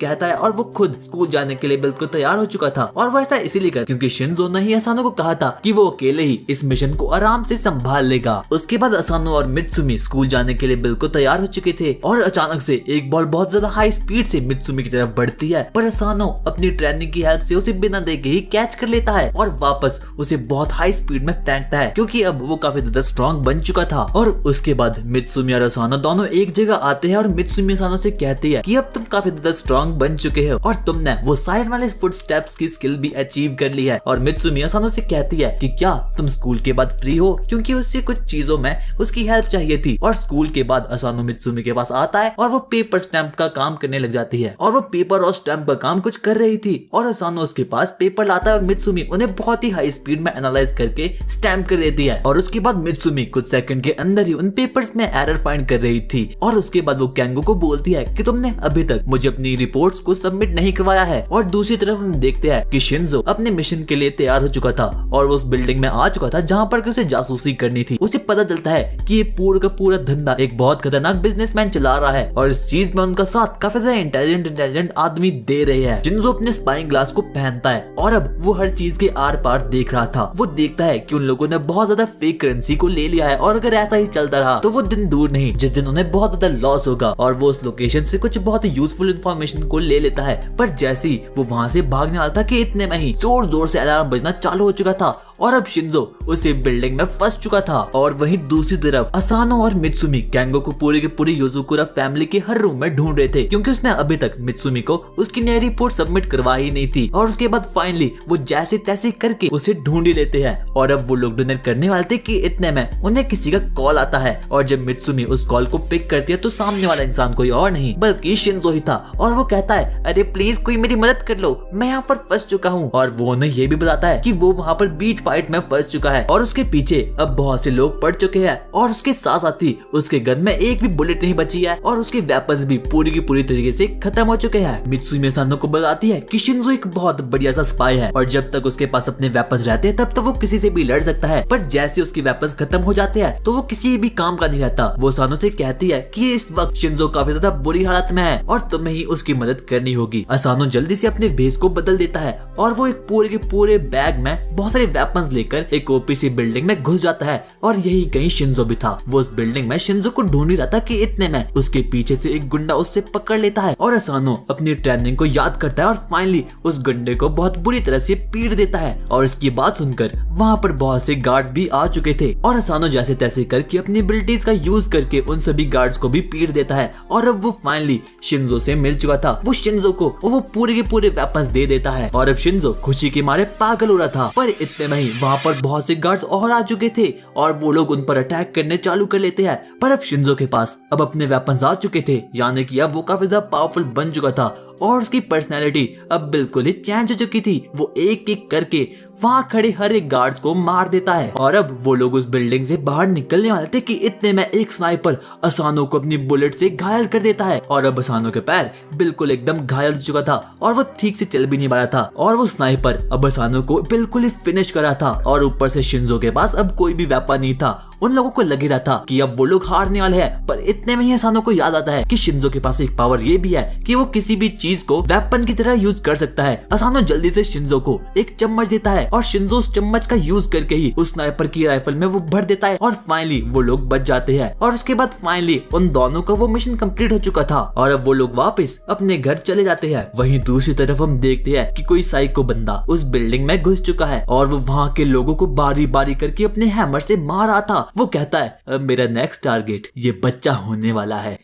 कहता है और वो खुद स्कूल जाने के लिए बिल्कुल तैयार हो चुका था। और वो ऐसा इसीलिए कर क्योंकि शिंजो ने ही असानो को कहा था कि वो अकेले ही इस मिशन को आराम से संभाल लेगा। उसके बाद असानो और मित्सुमी स्कूल जाने के लिए बिल्कुल तैयार हो चुके थे और अचानक से एक बॉल बहुत ज्यादा हाई स्पीड से मित्सुमी की तरफ बढ़ती है, पर असानो अपनी ट्रेनिंग की हेल्प से उसे बिना देखे ही कैच कर लेता है और वापस उसे बहुत हाई स्पीड में फेंकता है, क्योंकि अब वो काफी ज्यादा स्ट्रॉन्ग बन चुका था। और उसके बाद मित्सुमी और असानो दोनों एक जगह आते हैं और मित्सुमी असानो से कहती है कि अब तुम काफी ज्यादा स्ट्रॉन्ग बन चुके हो और तुमने वो साइड वाले फुटस्टेप्स की स्किल भी अचीव कर ली है। और मित्सुमी असानो से कहती है कि क्या तुम स्कूल के बाद फ्री हो, क्योंकि उससे कुछ चीजों में उसकी हेल्प चाहिए थी। और स्कूल के बाद असानो मित्सुमी के पास आता है और वो पेपर स्टैम्प का काम करने लग जाती है और वो पेपर और स्टैम्प का काम कुछ कर रही थी और असानो उसके पास पेपर लाता है और मित्सुमी उन्हें बहुत ही हाई स्पीड में एनालाइज करके स्टैम्प कर देती है। और उसके बाद मित्सुमी कुछ सेकंड के अंदर ही उन पेपर्स में एरर फाइंड कर रही थी और उसके बाद वो कैंगो को बोलती है कि तुमने अभी तक मुझे अपनी रिपोर्ट्स को सबमिट नहीं करवाया है। और दूसरी तरफ हम देखते हैं कि शिंजो अपने मिशन के लिए तैयार हो चुका था और वो उस बिल्डिंग में आ चुका था जहाँ पर उसे जासूसी करनी थी। उसे पता चलता है कि ये पूरा का पूरा धंधा एक बहुत खतरनाक बिजनेसमैन चला रहा है और इस चीज में उनका साथ काफी ज्यादा इंटेलिजेंट आदमी दे रहे हैं। शिंजो अपने स्पाइंग ग्लास को पहनता है और अब वो हर चीज के आर पार देख रहा था। वो देखता है कि उन लोगों ने बहुत ज्यादा फेक करेंसी को ले लिया है और अगर ऐसा ही चलता रहा तो वो दिन दूर नहीं जिस दिन उन्हें बहुत ज्यादा लॉस होगा। और वो उस लोकेशन से कुछ बहुत ही यूजफुल इन्फॉर्मेशन को ले लेता है, पर जैसे ही वो वहाँ से भागने वाला था कि इतने में ही जोर जोर से अलार्म बजना चालू हो चुका था और अब शिंजो उसी बिल्डिंग में फंस चुका था। और वहीं दूसरी तरफ असानो और मित्सुमी कैंगो को पूरी की पूरी योज़ोकुरा फैमिली के हर रूम में ढूंढ रहे थे, क्योंकि उसने अभी तक मित्सुमी को उसकी नई रिपोर्ट सबमिट करवाई ही नहीं थी। और उसके बाद फाइनली वो जैसे तैसे करके उसे ढूंढ ही लेते हैं और अब वो लोग डिनर करने वाले थे कि इतने में उन्हें किसी का कॉल आता है और जब मित्सुमी उस कॉल को पिक करती है तो सामने वाला इंसान कोई और नहीं बल्कि शिंजो ही था और वो कहता है अरे प्लीज कोई मेरी मदद कर लो, मैं यहाँ पर फंस चुका हूँ। और वो उन्हें ये भी बताता है कि वो वहाँ पर बीच फाइट में फंस चुका है और उसके पीछे अब बहुत से लोग पड़ चुके हैं और उसके साथ साथ ही उसके गन में एक भी बुलेट नहीं बची है और उसके वेपन्स भी पूरी की पूरी तरीके से खत्म हो चुके हैं। मित्सुमी असानो को बताती है कि शिंजो एक बहुत बढ़िया सा स्पाई है और जब तक उसके पास अपने वेपन्स रहते हैं तब तक वो किसी से भी लड़ सकता है, पर जैसे उसके वेपन्स खत्म हो जाते हैं तो वो किसी भी काम का नहीं रहता। वो असानो से कहती है कि इस वक्त शिंजो काफी ज्यादा बुरी हालत में है और तुम्हें ही उसकी मदद करनी होगी। असानो जल्दी से अपने भेस को बदल देता है और वो एक पूरे के पूरे बैग में बहुत सारे वेपन्स लेकर एक ओपीसी बिल्डिंग में घुस जाता है और यही कहीं शिंजो भी था। वो उस बिल्डिंग में शिंजो को ढूंढ ही रहा था कि इतने में उसके पीछे से एक गुंडा उससे पकड़ लेता है और असानो अपनी ट्रेनिंग को याद करता है और फाइनली उस गुंडे को बहुत बुरी तरह से पीट देता है। और इसकी बात सुनकर वहाँ पर बहुत से गार्ड्स भी आ चुके थे और असानो जैसे तैसे करके अपनी एबिलिटीज का यूज करके उन सभी गार्ड्स को भी पीट देता है और अब वो फाइनली शिंजो से मिल चुका था। वो शिंजो को वो पूरे के पूरे वेपन्स दे देता है और अब शिंजो खुशी के मारे पागल हो रहा था, पर इतने में ही वहाँ पर बहुत से गार्ड्स और आ चुके थे और वो लोग उन पर अटैक करने चालू कर लेते हैं। पर अब शिंजो के पास अब अपने वेपन्स आ चुके थे, यानी कि अब वो काफी ज्यादा पावरफुल बन चुका था और उसकी पर्सनैलिटी अब बिल्कुल ही चेंज हो चुकी थी। वो एक एक करके वहाँ खड़े हर एक गार्ड्स को मार देता है और अब वो लोग उस बिल्डिंग से बाहर निकलने वाले थे कि इतने में एक स्नाइपर असानो को अपनी बुलेट से घायल कर देता है और अब असानो के पैर बिल्कुल एकदम घायल हो चुका था और वो ठीक से चल भी नहीं पा रहा था और वो स्नाइपर अब असानो को बिल्कुल ही फिनिश कर रहा था और ऊपर से शिंजो के पास अब कोई भी वेपन नहीं था उन लोगों को लग रहा था कि अब वो लोग हारने वाले हैं, पर इतने में ही असानो को याद आता है कि शिंजो के पास एक पावर ये भी है कि वो किसी भी चीज को वेपन की तरह यूज कर सकता है। असानो जल्दी से शिंजो को एक चम्मच देता है और शिंजो उस चम्मच का यूज करके ही उस स्नाइपर की राइफल में वो भर देता है और फाइनली वो लोग बच जाते हैं। और उसके बाद फाइनली उन दोनों का वो मिशन कंप्लीट हो चुका था और अब वो लोग वापस अपने घर चले जाते हैं। वहीं दूसरी तरफ हम देखते हैं कि कोई साइको बंदा उस बिल्डिंग में घुस चुका है और वो वहाँ के लोगों को बारी बारी करके अपने हैमर से मार रहा था। वो कहता है अब मेरा नेक्स्ट टारगेट ये बच्चा होने वाला है।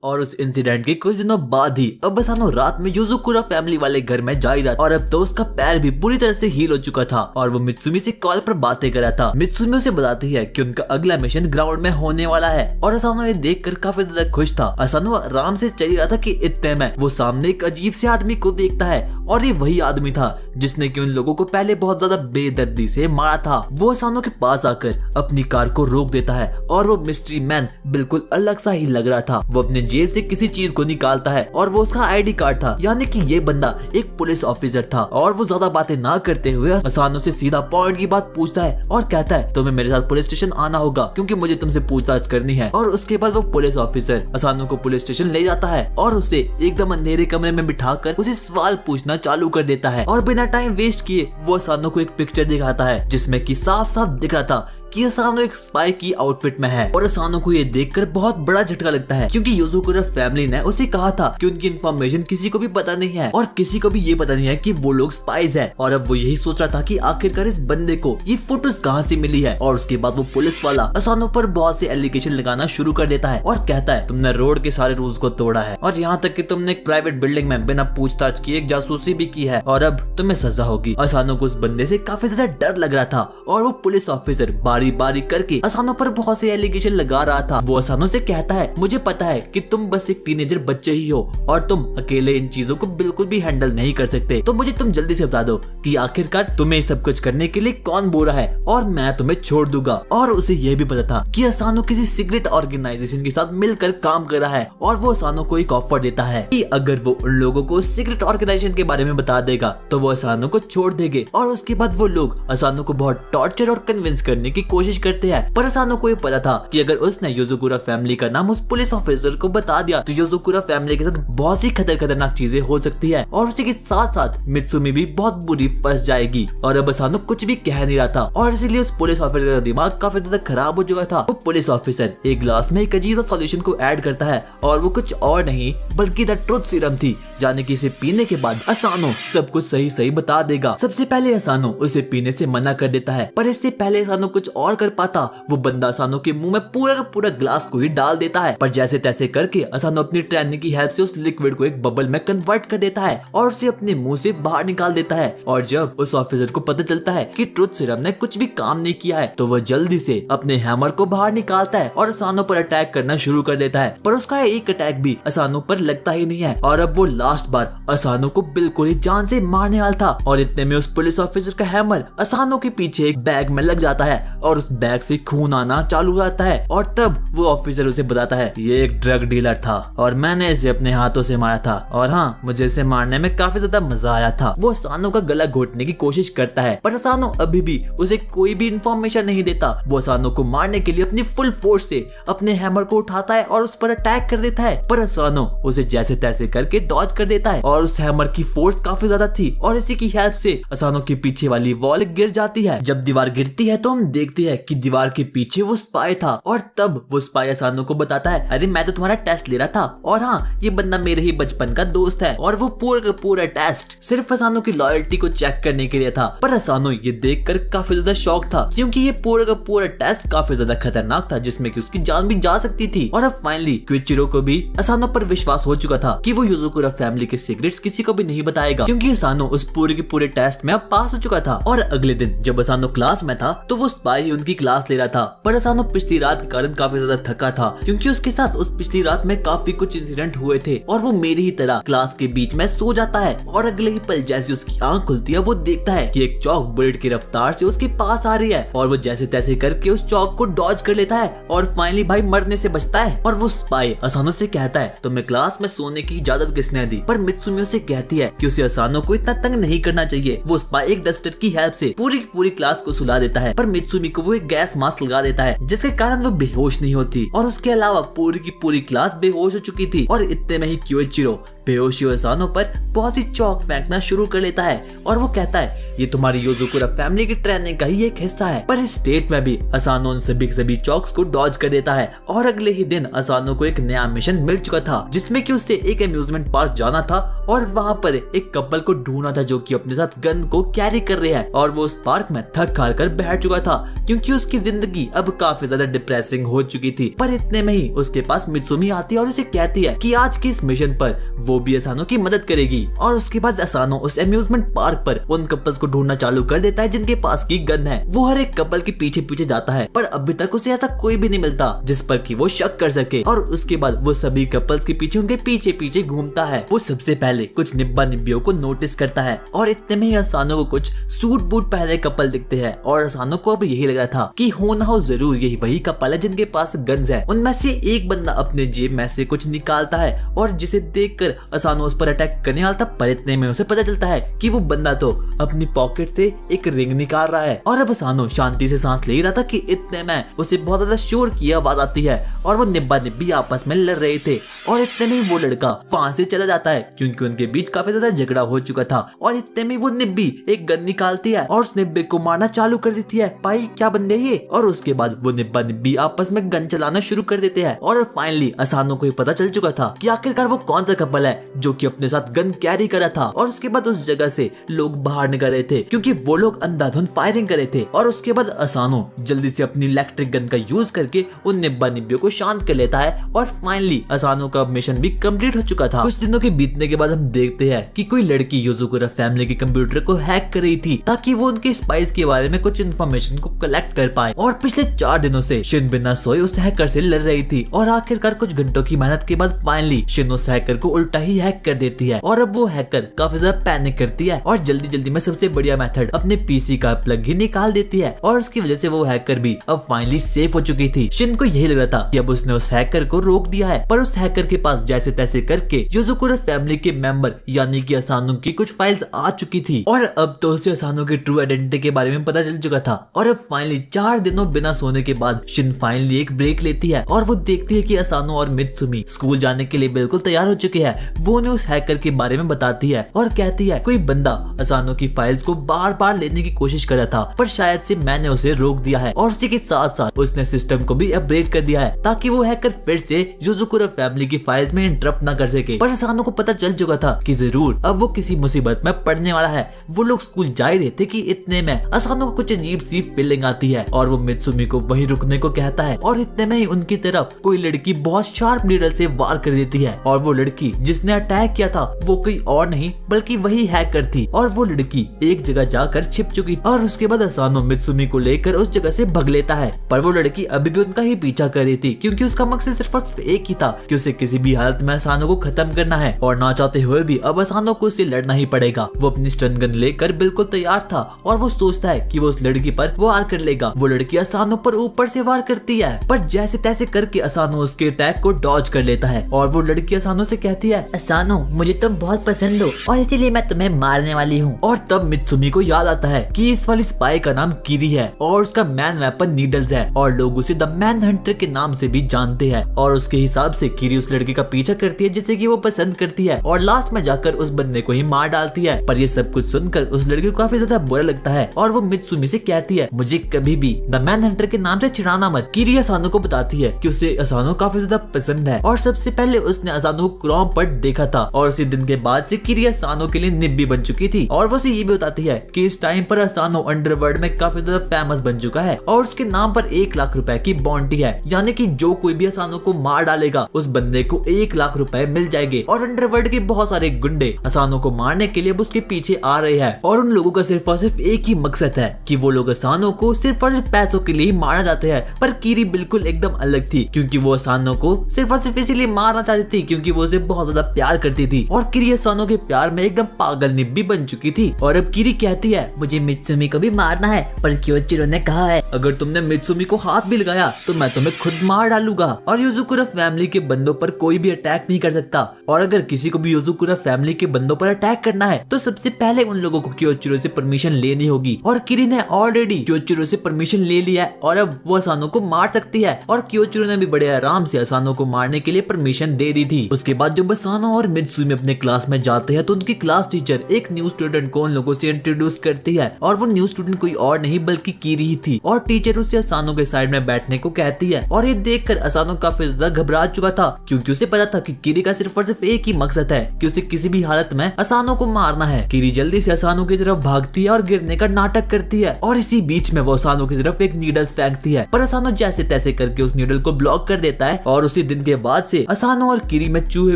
और उस इंसिडेंट के कुछ दिनों बाद ही अब असानो रात में युजुकुरा फैमिली वाले घर में जा ही रहा था और अब तो उसका पैर भी पूरी तरह से हील हो चुका था और वो मित्सुमी से कॉल पर बातें कर रहा था। मित्सुमी उसे बताती है कि उनका अगला मिशन ग्राउंड में होने वाला है और असानो ये देखकर काफी ज्यादा खुश था। असानो आराम से चल रहा था कि इतने में वो सामने एक अजीब से आदमी को देखता है और ये वही आदमी था जिसने कि उन लोगों को पहले बहुत ज्यादा बेदर्दी से मारा था। वो असानो के पास आकर अपनी कार को रोक देता है और वो मिस्ट्री मैन बिल्कुल अलग सा ही लग रहा था। वो अपने जेब से किसी चीज को निकालता है और वो उसका आईडी कार्ड था, यानी कि ये बंदा एक पुलिस ऑफिसर था। और वो ज्यादा बातें ना करते हुए असानो से सीधा पॉइंट की बात पूछता है और कहता है तुम्हें मेरे साथ पुलिस स्टेशन आना होगा क्योंकि मुझे तुमसे पूछताछ करनी है। और उसके बाद वो पुलिस ऑफिसर असानो को पुलिस स्टेशन ले जाता है और उसे एकदम अंधेरे कमरे में बिठाकर उसे सवाल पूछना चालू कर देता है और बिना टाइम वेस्ट किए वो असानो को एक पिक्चर दिखाता है जिसमें कि साफ साफ दिख रहा था कि असानो एक स्पाई की आउटफिट में है। और असानो को ये देखकर बहुत बड़ा झटका लगता है क्योंकि युजुकुरा फैमिली ने उसे कहा था कि उनकी इंफॉर्मेशन किसी को भी पता नहीं है और किसी को भी ये पता नहीं है कि वो लोग स्पाइज है। और अब वो यही सोच रहा था कि आखिरकार इस बंदे को ये फोटोज कहाँ से मिली है। और उसके बाद वो पुलिस वाला असानो पर बहुत से एलिगेशन लगाना शुरू कर देता है और कहता है तुमने रोड के सारे रूल्स को तोड़ा है और यहाँ तक कि तुमने एक प्राइवेट बिल्डिंग में बिना पूछताछ किए एक जासूसी भी की है और अब तुम्हें सजा होगी। असानो को उस बंदे से काफी ज्यादा डर लग रहा था और वो पुलिस ऑफिसर बारी बारी करके असानो पर बहुत से एलिगेशन लगा रहा था। वो असानो से कहता है मुझे पता है कि तुम बस एक टीनेजर बच्चे ही हो और तुम अकेले इन चीजों को बिल्कुल भी हैंडल नहीं कर सकते, तो मुझे तुम जल्दी से बता दो कि आखिरकार तुम्हें सब कुछ करने के लिए कौन बोल रहा है और मैं तुम्हें छोड़ दूंगा। और उसे यह भी पता था कि असानो किसी सीक्रेट ऑर्गेनाइजेशन के साथ मिलकर काम कर रहा है और वो असानो को एक ऑफर देता है कि अगर वो उन लोगों को सीक्रेट ऑर्गेनाइजेशन के बारे में बता देगा तो वो असानो को छोड़ देंगे। और उसके बाद वो लोग असानो को बहुत टॉर्चर और कन्विंस करने की कोशिश करते हैं। पर असानो को ये पता था कि अगर उसने युजुकुरा फैमिली का नाम उस पुलिस ऑफिसर को बता दिया तो युजुकुरा फैमिली के साथ बहुत सी खतरनाक चीजें हो सकती है और उसी के साथ साथ मित्सुमी भी बहुत बुरी फंस जाएगी। और अब असानो कुछ भी कह नहीं रहा था और इसीलिए उस पुलिस ऑफिसर का दिमाग काफी ज्यादा खराब हो चुका था। वो पुलिस ऑफिसर एक ग्लास में एक अजीब सॉल्यूशन को ऐड करता है और वो कुछ और नहीं बल्कि द ट्रुथ सीरम थी, जाने कि इसे पीने के बाद असानो सब कुछ सही सही बता देगा। सबसे पहले असानो उसे पीने से मना कर देता है, पर इससे पहले असानो कुछ और कर पाता वो बंदा असानो के मुंह में पूरा का पूरा ग्लास को ही डाल देता है। पर जैसे तैसे करके असानो अपनी ट्रेनिंग की हेल्प से उस लिक्विड को एक बबल में कन्वर्ट कर देता है और उसे अपने मुंह से बाहर निकाल देता है। और जब उस ऑफिसर को पता चलता है कि ट्रुथ सीरम ने कुछ भी काम नहीं किया है तो वह जल्दी से अपने हैमर को बाहर निकालता है और असानो पर अटैक करना शुरू कर देता है। पर उसका एक अटैक भी असानो पर लगता ही नहीं है और अब वो लास्ट बार असानो को बिल्कुल ही जान से मारने वाला था। और इतने में उस पुलिस ऑफिसर का हैमर असानो के पीछे एक बैग में लग जाता है और उस बैग से खून आना चालू हो जाता है। और तब वो ऑफिसर उसे बताता है ये एक ड्रग डीलर था और मैंने इसे अपने हाथों से मारा था और हाँ मुझे इसे मारने में काफी ज्यादा मजा आया था। वो असानो का गला घोटने की कोशिश करता है पर असानो अभी भी उसे कोई भी इंफॉर्मेशन नहीं देता। वो असानो को मारने के लिए अपनी फुल फोर्स से अपने हैमर को उठाता है और उस पर अटैक कर देता है, पर असानो उसे जैसे तैसे करके डॉज कर देता है और उस हैमर की फोर्स काफी ज्यादा थी और इसी की हेल्प से असानो के पीछे वाली वॉल गिर जाती है। जब दीवार गिरती है तो हम देखते हैं कि दीवार के पीछे वो स्पाई था और तब वो स्पाई असानो को बताता है अरे मैं तो तुम्हारा टेस्ट ले रहा था और हाँ ये बंदा मेरे ही बचपन का दोस्त है। और वो पूरा का पूरा टेस्ट सिर्फ असानो की लॉयल्टी को चेक करने के लिए था। पर असानो ये देखकर काफी ज्यादा शॉक था क्योंकि ये पूरा का पूरा टेस्ट काफी ज्यादा खतरनाक था जिसमें कि उसकी जान भी जा सकती थी। और अब फाइनली क्विचिरो को भी असानो पर विश्वास हो चुका था कि वो युजुकुरा फैमिली के सीक्रेट्स किसी को भी नहीं बताएगा क्योंकि असानो उस पूरे के पूरे टेस्ट में अब पास हो चुका था। और अगले दिन जब असानो क्लास में था तो वो स्पाई उनकी क्लास ले रहा था, पर असानो पिछली रात के कारण काफी ज्यादा थका था क्योंकि उसके साथ उस पिछली रात में काफी कुछ इंसिडेंट हुए थे और वो मेरी ही तरह क्लास के बीच में सो जाता है। और अगले ही पल जैसे उसकी आंख खुलती है वो देखता है कि एक चौक बुलेट की रफ्तार से उसके पास आ रही है और वो जैसे तैसे करके उस चौक को डॉज कर लेता है और फाइनली भाई मरने से बचता है। और वो स्पाई असानो से कहता है तुम्हें क्लास में सोने की इजाजत किसने दी, पर मित्सुमी उसे कहती है कि उसे असानो को इतना तंग नहीं करना चाहिए। वो स्पाई एक डस्टर की हेल्प से पूरी क्लास को सुला देता है, पर मित्सुमी को वो एक गैस मास्क लगा देता है जिसके कारण वो बेहोश नहीं होती और उसके अलावा पूरी की पूरी क्लास बेहोश हो चुकी थी। और इतने में ही क्योइचिरो बेहोशी असानो पर बहुत सी चौक फेंकना शुरू कर लेता है और वो कहता है ये तुम्हारी योजुकुरा फैमिली की ट्रेनिंग का ही एक हिस्सा है। पर इस स्टेट में भी असानो उन सभी चौक्स को डॉज कर देता है और अगले ही दिन असानो को एक नया मिशन मिल चुका था जिसमें कि उससे एक अम्यूजमेंट पार्क जाना था और वहाँ पर एक कपल को ढूंढना था जो कि अपने साथ गन को कैरी कर रहे हैं। और वो उस पार्क में थक हार कर बैठ चुका था क्योंकि उसकी जिंदगी अब काफी ज्यादा डिप्रेसिंग हो चुकी थी। पर इतने में ही उसके पास मित्सुमी आती है और उसे कहती है कि आज के इस मिशन पर वो भी असानो की मदद करेगी। और उसके बाद असानो उस अम्यूजमेंट पार्क पर उन कपल्स को ढूंढना चालू कर देता है जिनके पास की गन है। वो हर एक कपल के पीछे पीछे जाता है पर अभी तक उसे ऐसा कोई भी नहीं मिलता जिस पर कि वो शक कर सके। और उसके बाद वो सभी कपल्स के पीछे उनके पीछे पीछे घूमता है। वो सबसे पहले कुछ निब्बा निब्बियों को नोटिस करता है और इतने में ही असानो को कुछ सूट बूट पहने कपल दिखते हैं और असानो को अब यही लग रहा था कि हो ना हो जरूर यही वही कपल है जिनके पास गन्स है। उनमें से एक बंदा अपने जेब में से कुछ निकालता है और जिसे देखकर असानो उस पर अटैक करने वाला था। पर इतने में उसे पता चलता है कि वो बंदा तो अपनी पॉकेट से एक रिंग निकाल रहा है। और अब असानो शांति से सांस ले रहा था कि इतने में उसे बहुत ज्यादा शोर की आवाज आती है और वो निब्बा निब्बी आपस में लड़ रहे थे। और इतने में वो लड़का वहां से चला जाता है क्योंकि उनके बीच काफी ज्यादा झगड़ा हो चुका था। और इतने में वो निब्बी एक गन निकालती है और उस निब्बे को मारना चालू कर देती है। भाई क्या बंदे ये। और उसके बाद वो निब्बा निब्बी आपस में गन चलाना शुरू कर देते हैं। और फाइनली असानो को पता चल चुका था कि आखिरकार वो कौन सा कपल है जो कि अपने साथ गन कैरी कर रहा था। और उसके बाद उस जगह से लोग बाहर निकल रहे थे क्योंकि वो लोग अंधाधुंध फायरिंग कर रहे थे। और उसके बाद असानो जल्दी से अपनी इलेक्ट्रिक गन का यूज करके उन निब्बा निब्बियों को शांत कर लेता है। और फाइनली असानो का मिशन भी कंप्लीट हो चुका था। कुछ दिनों के बीतने के बाद हम देखते हैं कि कोई लड़की योजुकुरा फैमिली के कंप्यूटर को हैक कर रही थी ताकि वो उनके स्पाइस के बारे में कुछ इन्फॉर्मेशन को कलेक्ट कर पाए। और पिछले 4 दिनों से शिन बिना सोए उस हैकर से लड़ रही थी और आखिरकार कुछ घंटों की मेहनत के बाद फाइनली शिन उस हैकर को उल्टा ही हैक कर देती है। और अब वो हैकर काफी ज्यादा पैनिक करती है और जल्दी जल्दी में सबसे बढ़िया मेथड अपने पीसी का प्लग ही निकाल देती है। और उसकी वजह से वो हैकर भी अब फाइनली सेफ हो चुकी थी। शिन को यही लग रहा था कि अब उसने उस हैकर को रोक दिया है पर उस हैकर के पास जैसे तैसे करके योजुकुरा फैमिली के मेंबर यानी कि असानो की कुछ फाइल्स आ चुकी थी। और अब तो उसे असानो की ट्रू आइडेंटिटी के बारे में पता चल चुका था। और अब फाइनली 4 दिनों बिना सोने के बाद शिन फाइनली एक ब्रेक लेती है और वो देखती है कि असानो और मित्सुमी स्कूल जाने के लिए बिल्कुल तैयार हो चुके हैं। वो उन्हें उस हैकर के बारे में बताती है और कहती है कोई बंदा असानो की फाइल्स को बार बार लेने की कोशिश कर रहा था पर शायद से मैंने उसे रोक दिया है। और उसी के साथ साथ उसने सिस्टम को भी अपग्रेड कर दिया है ताकि वो हैकर फिर से योजुकुरा फैमिली की फाइल्स में इंटरप्ट न कर सके। पर असानो को पता चल चुका था कि जरूर अब वो किसी मुसीबत में पड़ने वाला है। वो लोग स्कूल जा ही रहे थे कि इतने में असानो को कुछ अजीब सी फीलिंग आती है और वो मित्सुमी को वहीं रुकने को कहता है। और इतने में ही उनकी तरफ कोई लड़की बहुत शार्प नीडल से वार कर देती है और वो लड़की जिसने अटैक किया था वो कोई और नहीं बल्कि वही हैकर थी। और वो लड़की एक जगह जाकर छिप चुकी और उसके बाद असानो मित्सुमी को लेकर उस जगह से भग लेता है। पर वो लड़की अभी भी उनका ही पीछा कर रही थी क्योंकि उसका मकसद सिर्फ और सिर्फ एक ही था कि उसे किसी भी हालत में असानो को खत्म करना है। और ना चाहते हुए भी अब असानो को उससे लड़ना ही पड़ेगा। वो अपनी स्टन गन लेकर बिल्कुल तैयार था और वो सोचता है कि वो उस लड़की पर वार कर लेगा। वो लड़की असानो पर ऊपर से वार करती है पर जैसे तैसे करके असानो उसके अटैक को डॉज कर लेता है। और वो लड़की असानो से कहती है असानो मुझे तुम बहुत पसंद हो और इसीलिए मैं तुम्हें मारने वाली हूँ। और तब मित्सुमी को याद आता है कि इस वाली स्पाई का नाम किरी है और उसका मैन वेपन नीडल्स है और लोग उसे द मैन हंटर के नाम से भी जानते हैं। और उसके हिसाब से किरी उस लड़की का पीछा करती है जिसे कि वो पसंद करती है और लास्ट में जाकर उस बंदे को ही मार डालती है। पर ये सब कुछ सुनकर उस लड़की को काफी ज्यादा बुरा लगता है और वो मित्सुमी से कहती है मुझे कभी भी द मैन हंटर के नाम से चिढ़ाना मत। किरी असानो को बताती है कि उसे असानो काफी ज्यादा पसंद है और सबसे पहले उसने असानो को क्रोम पर देखा था और उसी दिन के बाद से किरी असानो के लिए निब्बी बन चुकी थी। और वो उसे ये भी बताती है कि इस टाइम पर असानो अंडरवर्ल्ड में काफी ज्यादा फेमस बन चुका है और उसके नाम पर 1 लाख रुपए की बाउंटी है यानी कि जो कोई भी असानो को मार डालेगा उस बंदे को 1 लाख रुपए मिल जाएंगे। और अंडरवर्ल्ड के बहुत सारे गुंडे असानो को मारने के लिए उसके पीछे आ रहे हैं और उन लोगों का सिर्फ और सिर्फ एक ही मकसद है कि वो लोग असानो को सिर्फ और सिर्फ पैसों के लिए मारना चाहते हैं। पर किरी बिल्कुल एकदम अलग थी क्योंकि वो असानो को सिर्फ और सिर्फ इसीलिए मारना चाहती थी क्योंकि वो उसे बहुत ज्यादा ज्यादा प्यार करती थी और किरी असानो के प्यार में एकदम पागल निब्बी बन चुकी थी। और अब किरी कहती है मुझे मित्सुमी को भी मारना है, पर क्योचिरो ने कहा है अगर तुमने मित्सुमी को हाथ भी लगाया तो मैं तुम्हें खुद मार डालूंगा और योजुकुरा फैमिली के बंदों पर कोई भी अटैक नहीं कर सकता। और अगर किसी को भी योजुकुरा फैमिली के बंदों पर अटैक करना है तो सबसे पहले उन लोगों को क्योचिरो से परमिशन लेनी होगी। और किरी ने ऑलरेडी क्योचिरो से परमिशन ले लिया है और अब वो असानो को मार सकती है। और क्योचिरो ने भी बड़े आराम से असानो को मारने के लिए परमिशन दे दी थी। उसके बाद जब असानो और मित्सुमी अपने क्लास में जाते हैं तो उनकी क्लास टीचर एक न्यू स्टूडेंट को उन लोगों से इंट्रोड्यूस करती है और वो न्यू स्टूडेंट कोई और नहीं बल्कि किरी ही थी। और टीचर उसे असानो के साइड में बैठने को कहती है और ये देखकर असानो काफी ज्यादा घबरा चुका था क्योंकि उसे पता था कि किरी का सिर्फ और सिर्फ एक ही मकसद है कि उसे किसी भी हालत में असानो को मारना है। किरी जल्दी से असानो की तरफ भागती है और गिरने का नाटक करती है और इसी बीच में वो असानो की तरफ एक नीडल फेंकती है, पर असानो जैसे तैसे करके उस नीडल को ब्लॉक कर देता है। और उसी दिन के बाद से असानो और किरी में चूहे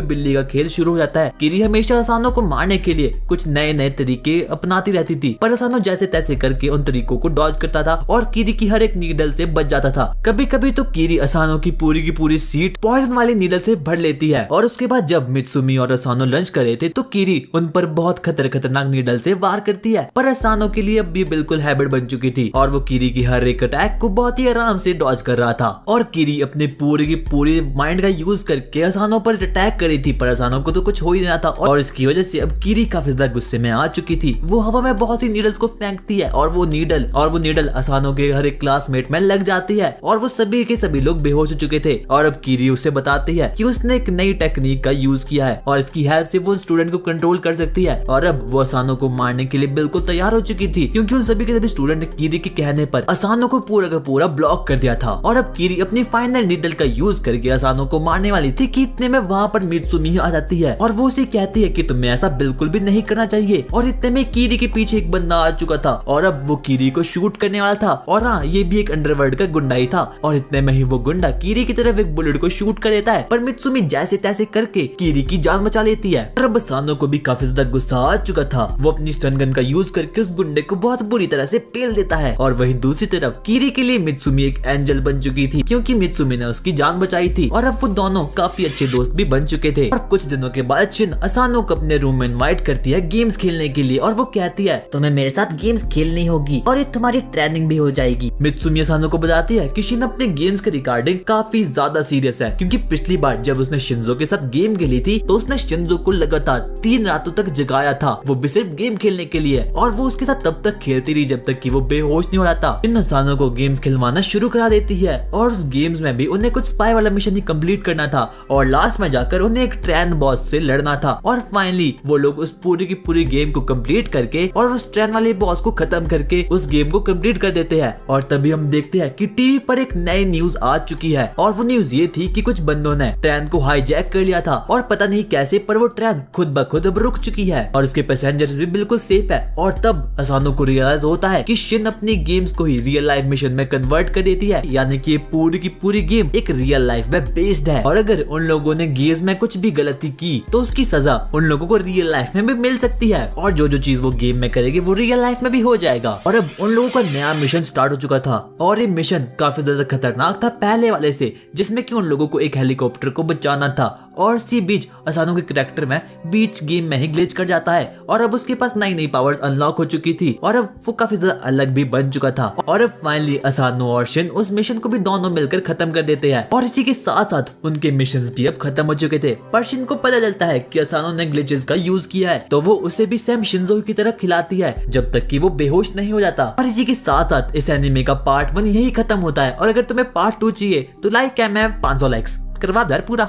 बिल्ली का खेल शुरू हो जाता है। किरी हमेशा असानो को मारने के लिए कुछ नए नए तरीके अपनाती रहती थी, पर असानो जैसे तैसे करके उन तरीकों को डॉज करता था और किरी की हर एक नीडल से बच जाता था। कभी कभी तो किरी असानो की पूरी सीट पॉइजन वाली नीडल से भर लेती है। और उसके बाद जब मित्सुमी और असानो लंच कर रहे थे तो किरी उन पर बहुत खतरनाक नीडल से वार करती है, पर असानो के लिए अब भी बिल्कुल हैबिट बन चुकी थी और वो किरी की हर एक अटैक को बहुत ही आराम से डॉज कर रहा था। और किरी अपने पूरे माइंड का यूज करके असानो पर अटैक करी थी, पर असानो को तो कुछ हो ही नहीं था और इसकी वजह से अब किरी काफी ज्यादा गुस्से में आ चुकी थी। वो हवा में बहुत सी नीडल्स को फेंकती है और वो नीडल असानो के हर एक क्लासमेट में लग जाती है और वो सभी के सभी लोग बेहोश हो चुके थे। और अब किरी उसे बताती है कि उसने एक नई टेक्निक का यूज किया है और इसकी हेल्प से वो स्टूडेंट को कंट्रोल कर सकती है। और अब वो असानो को मारने के लिए बिल्कुल तैयार हो चुकी थी क्योंकि उन सभी के सभी स्टूडेंट ने किरी के कहने पर असानो को पूरा का पूरा ब्लॉक कर दिया था। और अब किरी अपनी फाइनल नीडल का यूज करके असानो को मारने वाली थी कि इतने में वहाँ पर मित्सुमी आ जाती है और वो उसे कहती है कि तुम्हें ऐसा बिल्कुल भी नहीं करना चाहिए। और इतने में किरी के पीछे एक बंदा आ चुका था और अब वो किरी को शूट करने वाला था। और हाँ, ये भी एक अंडरवर्ल्ड का गुंडा ही था। और इतने में ही वो गुंडा किरी की तरफ एक बुलेट को शूट कर देता है, पर मित्सुमी जैसे तैसे करके किरी की जान बचा लेती है। और अब असानो को भी काफी ज्यादा गुस्सा आ चुका था। वो अपनी स्टन गन का यूज करके उस गुंडे को बहुत बुरी तरह से पेल देता है। और वहीं दूसरी तरफ किरी के लिए मित्सुमी एक एंजल बन चुकी थी क्योंकि मित्सुमी ने उसकी जान बचाई थी और अब वो दोनों काफी अच्छे दोस्त भी बन चुके थे। और कुछ दिनों के बाद शिन असानो को अपने रूम में इनवाइट करती है गेम्स खेलने के लिए और वो कहती है तुम्हें मेरे साथ गेम्स खेलनी होगी और ये तुम्हारी ट्रेनिंग भी हो जाएगी। मित्सुमी असानो को बताती है कि शिन अपने गेम्स के रिगार्डिंग काफी ज्यादा सीरियस है क्योंकि पिछली बार जब उसने शिंजो के साथ गेम खेली थी तो उसने शिंजो को लगातार 3 रातों तक जगाया था, वो भी सिर्फ गेम खेलने के लिए। और वो उसके साथ तब तक खेलती रही जब तक कि वो बेहोश नहीं हो जाता। शिन असानो को गेम्स खिलवाना शुरू करा देती है और उस गेम्स में भी उन्हें कुछ स्पाई वाला मिशन ही कंप्लीट करना था और लास्ट में जाकर उन्हें एक ट्रेन बॉस से लड़ना था। और फाइनली वो लोग उस पूरी की पूरी गेम को कंप्लीट करके और उस ट्रेन वाले बॉस को खत्म करके उस गेम को कंप्लीट कर देते हैं। और तभी हम देखते हैं कि टीवी पर एक नई न्यूज आ चुकी है और वो न्यूज ये थी कि कुछ बंदों ने ट्रेन को हाईजैक कर लिया था और पता नहीं कैसे पर वो ट्रेन खुद ब खुद अब रुक चुकी है और उसके पैसेंजर्स भी बिल्कुल सेफ है। और तब असानो को रियलाइज होता है कि शिन अपनी गेम्स को ही रियल लाइफ मिशन में कन्वर्ट कर देती है, यानी कि पूरी की पूरी गेम एक रियल लाइफ में बेस्ड है और अगर उन लोगों ने गेम्स में कुछ भी गलती की तो उसकी सजा उन लोगों को रियल लाइफ में भी मिल सकती है और जो जो चीज वो गेम में करेगी वो रियल लाइफ में भी हो जाएगा। और अब उन लोगों का नया मिशन स्टार्ट हो चुका था और ये मिशन काफी ज्यादा खतरनाक था पहले वाले से, जिसमें कि उन लोगों को एक हेलीकॉप्टर को बचाना था। और इसी बीच असानो के कैरेक्टर में बीच गेम में ही ग्लिच कर जाता है और अब उसके पास नई नई पावर्स अनलॉक हो चुकी थी और अब वो काफी ज्यादा अलग भी बन चुका था। और अब फाइनली असानो और शिन उस मिशन को भी दोनों मिलकर खत्म कर देते हैं और इसी के साथ साथ उनके मिशंस भी अब खत्म हो चुके थे। पर शिन को पता चलता है कि असानो ने ग्लिचेस का यूज किया है तो वो उसे भी सेम शिंजो की तरह खिलाती है जब तक कि वो बेहोश नहीं हो जाता। और इसी के साथ साथ इस एनिमे का पार्ट 1 यही खत्म होता है और अगर तुम्हें पार्ट 2 चाहिए तो लाइक है मैं 500 लाइक्स करवा दर पूरा।